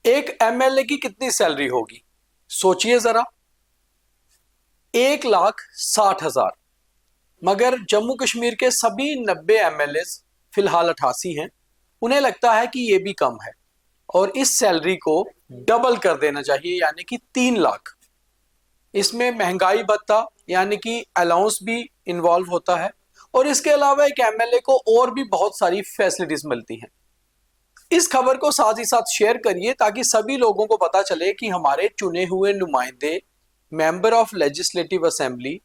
एक एमएलए की कितनी सैलरी होगी? सोचिए जरा, 1,60,000। मगर जम्मू कश्मीर के सभी 90 एमएलए, फिलहाल 88 हैं, उन्हें लगता है कि ये भी कम है और इस सैलरी को डबल कर देना चाहिए, यानी कि 3 लाख। इसमें महंगाई भत्ता यानी कि अलाउंस भी इन्वॉल्व होता है और इसके अलावा एक एमएलए को और भी बहुत सारी फैसिलिटीज मिलती हैं। इस खबर को साथ ही साथ शेयर करिए ताकि सभी लोगों को पता चले कि हमारे चुने हुए नुमाइंदे, member of legislative assembly,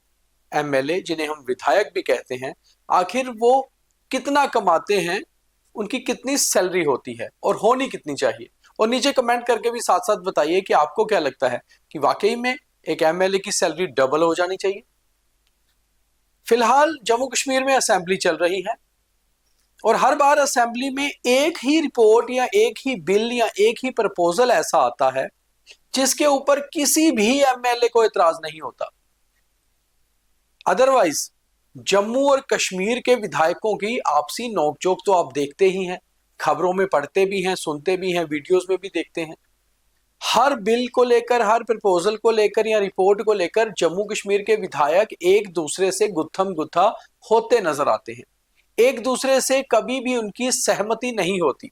MLA, जिन्हें हम विधायक भी कहते हैं, आखिर वो कितना कमाते हैं, उनकी कितनी सैलरी होती है और होनी कितनी चाहिए। और नीचे कमेंट करके भी साथ साथ बताइए कि आपको क्या लगता है कि वाकई में एक एमएलए की सैलरी डबल हो जानी चाहिए। फिलहाल जम्मू कश्मीर में असेंबली चल रही है और हर बार असेंबली में एक ही रिपोर्ट या एक ही बिल या एक ही प्रपोजल ऐसा आता है जिसके ऊपर किसी भी एमएलए को इतराज नहीं होता। अदरवाइज जम्मू और कश्मीर के विधायकों की आपसी नोकझोंक तो आप देखते ही हैं, खबरों में पढ़ते भी हैं, सुनते भी हैं, वीडियोस में भी देखते हैं। हर बिल को लेकर, हर प्रपोजल को लेकर या रिपोर्ट को लेकर जम्मू कश्मीर के विधायक एक दूसरे से गुत्थम गुत्था होते नजर आते हैं। एक दूसरे से कभी भी उनकी सहमति नहीं होती,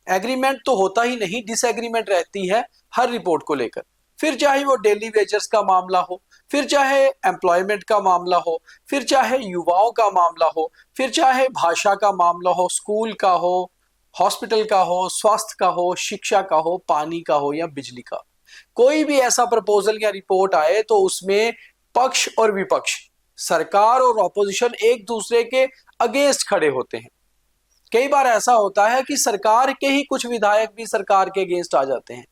एग्रीमेंट तो होता ही नहीं, डिसएग्रीमेंट रहती है हर रिपोर्ट को लेकर। फिर चाहे वो डेली वेजर्स का मामला हो, फिर चाहे एम्प्लॉयमेंट का मामला हो, फिर चाहे युवाओं का मामला हो, फिर चाहे भाषा का मामला हो, स्कूल का हो, हॉस्पिटल का हो, स्वास्थ्य का हो, शिक्षा का हो, पानी का हो या बिजली का। कोई भी ऐसा प्रपोजल या रिपोर्ट आए तो उसमें पक्ष और विपक्ष, सरकार और ऑपोजिशन एक दूसरे के अगेंस्ट खड़े होते हैं। कई बार ऐसा होता है कि सरकार के ही कुछ विधायक भी सरकार के अगेंस्ट आ जाते हैं।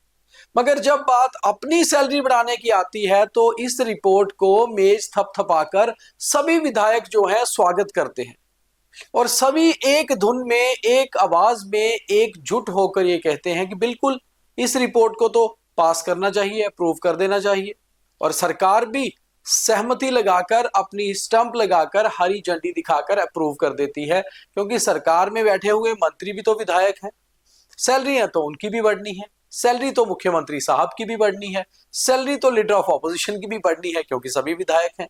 मगर जब बात अपनी सैलरी बढ़ाने की आती है तो इस रिपोर्ट को मेज थपथपाकर सभी विधायक जो है स्वागत करते हैं और सभी एक धुन में, एक आवाज में, एकजुट होकर ये कहते हैं कि बिल्कुल इस रिपोर्ट को तो पास करना चाहिए, अप्रूव कर देना चाहिए। और सरकार भी सहमति लगाकर, अपनी स्टंप लगाकर, हरी झंडी दिखाकर अप्रूव कर देती है, क्योंकि सरकार में बैठे हुए मंत्री भी तो विधायक हैं। सैलरियां तो उनकी भी बढ़नी है, सैलरी तो मुख्यमंत्री साहब की भी बढ़नी है, सैलरी तो लीडर ऑफ ऑपोजिशन की भी बढ़नी है, क्योंकि सभी विधायक हैं।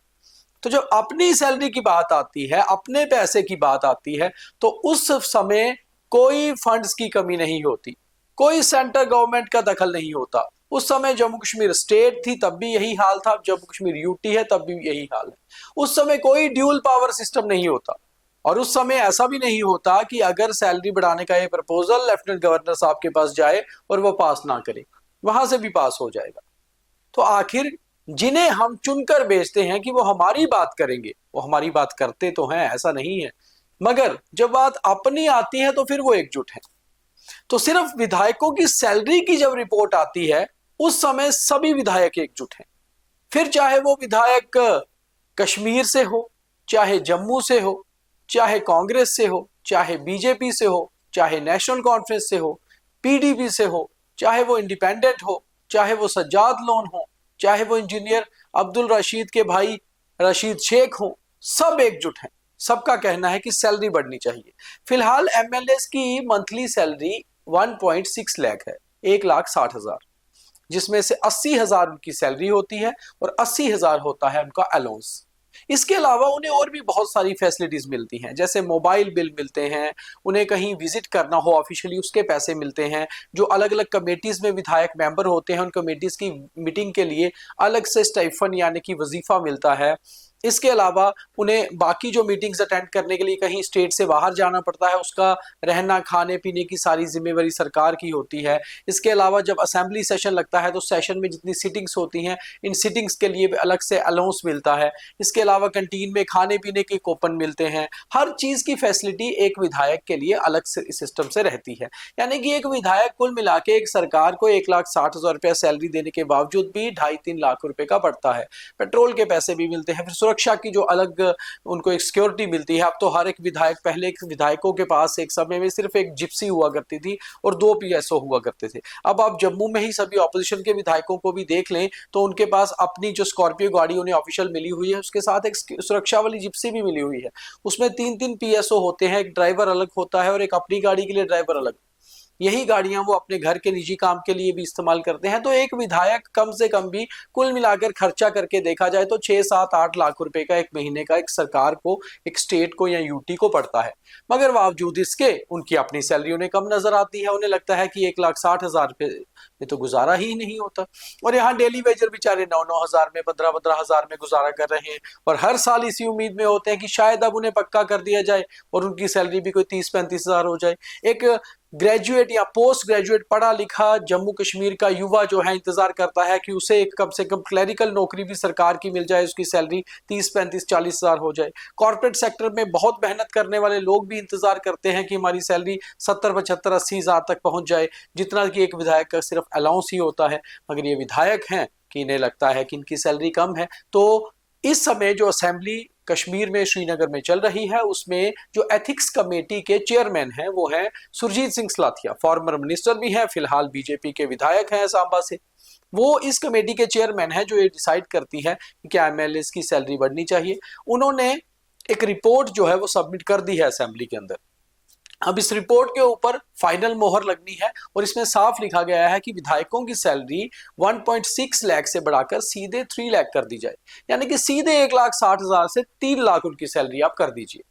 तो जब अपनी सैलरी की बात आती है, अपने पैसे की बात आती है, तो उस समय कोई फंड्स की कमी नहीं होती, कोई सेंट्रल गवर्नमेंट का दखल नहीं होता। उस समय जम्मू कश्मीर स्टेट थी तब भी यही हाल था, जम्मू कश्मीर यूटी है तब भी यही हाल है। उस समय कोई ड्यूल पावर सिस्टम नहीं होता और उस समय ऐसा भी नहीं होता कि अगर सैलरी बढ़ाने का ये प्रपोजल लेफ्टिनेंट गवर्नर साहब के पास जाए और वो पास ना करे, वहां से भी पास हो जाएगा। तो आखिर जिन्हें हम चुनकर भेजते हैं कि वो हमारी बात करेंगे, वो हमारी बात करते तो हैं, ऐसा नहीं है, मगर जब बात अपनी आती है तो फिर वो एकजुट है। तो सिर्फ विधायकों की सैलरी की जब रिपोर्ट आती है उस समय सभी विधायक एकजुट हैं। फिर चाहे वो विधायक कश्मीर से हो, चाहे जम्मू से हो, चाहे कांग्रेस से हो, चाहे बीजेपी से हो, चाहे नेशनल कॉन्फ्रेंस से हो, पीडीपी से हो, चाहे वो इंडिपेंडेंट हो, चाहे वो सज्जाद लोन हो, चाहे वो इंजीनियर अब्दुल रशीद के भाई रशीद शेख हो, सब एकजुट हैं। सबका कहना है कि सैलरी बढ़नी चाहिए। फिलहाल एमएलए की मंथली सैलरी 1.6 लाख है, 1,60,000, जिसमें से 80,000 उनकी सैलरी होती है और 80,000 होता है उनका अलाउंस। इसके अलावा उन्हें और भी बहुत सारी फैसिलिटीज मिलती हैं, जैसे मोबाइल बिल मिलते हैं, उन्हें कहीं विजिट करना हो ऑफिशियली उसके पैसे मिलते हैं, जो अलग अलग कमेटीज में विधायक मेंबर होते हैं उन कमेटीज की मीटिंग के लिए अलग से स्टाइफन यानी कि वजीफा मिलता है। इसके अलावा उन्हें बाकी जो मीटिंग्स अटेंड करने के लिए कहीं स्टेट से बाहर जाना पड़ता है, उसका रहना खाने पीने की सारी जिम्मेवारी सरकार की होती है। इसके अलावा जब असेंबली सेशन लगता है तो सेशन में जितनी सिटिंग्स होती हैं, इन सिटिंग्स के लिए अलग से अलाउंस मिलता है। इसके अलावा कैंटीन में खाने पीने के कूपन मिलते हैं। हर चीज़ की फैसिलिटी एक विधायक के लिए अलग से सिस्टम से रहती है। यानी कि एक विधायक कुल मिला के एक सरकार को 1,60,000 रुपया सैलरी देने के बावजूद भी 2.5-3 लाख रुपए का पड़ता है। पेट्रोल के पैसे भी मिलते हैं, फिर सुरक्षा की जो अलग उनको एक सिक्योरिटी मिलती है। अब तो हर एक विधायक, पहले एक विधायकों के पास एक समय में सिर्फ एक जिप्सी हुआ करती थी और 2 पीएसओ हुआ करते थे। अब आप जम्मू में ही सभी ऑपोजिशन के विधायकों को भी देख लें तो उनके पास अपनी जो स्कॉर्पियो गाड़ी उन्हें ऑफिशियल मिली हुई है, उसके साथ एक सुरक्षा वाली जिप्सी भी मिली हुई है। उसमें 3-3 पीएसओ होते हैं, एक ड्राइवर अलग होता है और एक अपनी गाड़ी के लिए ड्राइवर अलग। यही गाड़ियां वो अपने घर के निजी काम के लिए भी इस्तेमाल करते हैं। तो एक विधायक कम से कम भी कुल मिलाकर खर्चा करके देखा जाए तो 6-7-8 लाख रुपए का एक महीने का एक सरकार को, एक स्टेट को या यूटी को पड़ता है। मगर बावजूद इसके उनकी अपनी सैलरी उन्हें कम नजर आती है। उन्हें लगता है कि 1,60,000 रुपए में तो गुजारा ही नहीं होता। और यहाँ डेली वेजर बेचारे 9-9 हजार में, 15-15 हजार में गुजारा कर रहे हैं और हर साल इसी उम्मीद में होते हैं कि शायद अब उन्हें पक्का कर दिया जाए और उनकी सैलरी भी कोई 30-35 हजार हो जाए। एक ग्रेजुएट या पोस्ट ग्रेजुएट पढ़ा लिखा जम्मू कश्मीर का युवा जो है इंतजार करता है कि उसे एक कम से कम क्लरिकल नौकरी भी सरकार की मिल जाए, उसकी सैलरी 30-35-40 हजार हो जाए। कॉर्पोरेट सेक्टर में बहुत मेहनत करने वाले लोग भी इंतजार करते हैं कि हमारी सैलरी 70-75-80 हजार तक पहुंच जाए, जितना कि एक विधायक का सिर्फ अलाउंस ही होता है। मगर ये विधायक हैं कि इन्हें लगता है कि इनकी सैलरी कम है। तो इस समय जो असेंबली कश्मीर में श्रीनगर में चल रही है उसमें जो एथिक्स कमेटी के चेयरमैन हैं वो हैं सुरजीत सिंह सलाथिया, फॉर्मर मिनिस्टर भी हैं, फिलहाल बीजेपी के विधायक हैं सांबा से। वो इस कमेटी के चेयरमैन हैं जो ये डिसाइड करती है कि क्या एमएलए की सैलरी बढ़नी चाहिए। उन्होंने एक रिपोर्ट जो है वो सबमिट कर दी है असेंबली के अंदर। अब इस रिपोर्ट के ऊपर फाइनल मोहर लगनी है और इसमें साफ लिखा गया है कि विधायकों की सैलरी 1.6 लाख से बढ़ाकर सीधे 3 लाख कर दी जाए, यानी कि सीधे 1,60,000 से 3 लाख उनकी सैलरी आप कर दीजिए।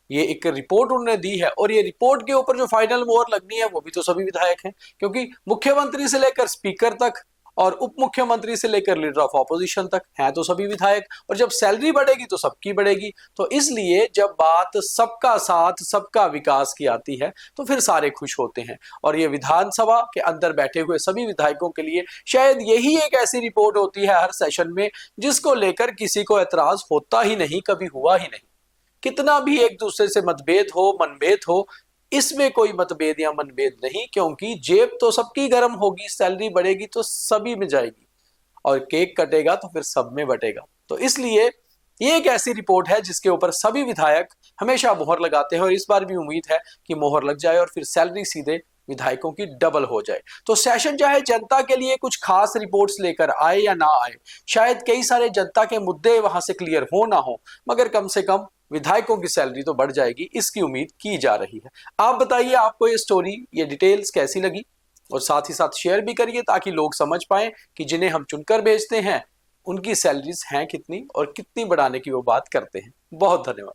ये एक रिपोर्ट उन्होंने दी है और ये रिपोर्ट के ऊपर जो फाइनल मोहर लगनी है वो भी तो सभी विधायक हैं, क्योंकि मुख्यमंत्री से लेकर स्पीकर तक और उप मुख्यमंत्री से लेकर लीडर ऑफ ऑपोजिशन तक हैं तो सभी विधायक। और जब सैलरी बढ़ेगी तो सबकी बढ़ेगी। तो इसलिए जब बात सबका साथ सबका विकास की आती है तो फिर सारे खुश होते हैं। और ये विधानसभा के अंदर बैठे हुए सभी विधायकों के लिए शायद यही एक ऐसी रिपोर्ट होती है हर सेशन में जिसको लेकर किसी को एतराज होता ही नहीं, कभी हुआ ही नहीं। कितना भी एक दूसरे से मतभेद हो, मनभेद हो, इसमें कोई मतभेद या मनभेद नहीं, क्योंकि जेब तो सबकी गर्म होगी, सैलरी बढ़ेगी तो सभी में जाएगी और केक कटेगा तो फिर सब में बटेगा। तो इसलिए ये एक ऐसी रिपोर्ट है जिसके ऊपर सभी विधायक हमेशा मोहर लगाते हैं और इस बार भी उम्मीद है कि मोहर लग जाए और फिर सैलरी सीधे विधायकों की डबल हो जाए। तो सेशन चाहे जनता के लिए कुछ खास रिपोर्ट्स लेकर आए या ना आए, शायद कई सारे जनता के मुद्दे वहां से क्लियर हो ना हो, मगर कम से कम विधायकों की सैलरी तो बढ़ जाएगी, इसकी उम्मीद की जा रही है। आप बताइए आपको ये स्टोरी, ये डिटेल्स कैसी लगी और साथ ही साथ शेयर भी करिए ताकि लोग समझ पाएं कि जिन्हें हम चुनकर भेजते हैं उनकी सैलरीज हैं कितनी और कितनी बढ़ाने की वो बात करते हैं। बहुत धन्यवाद।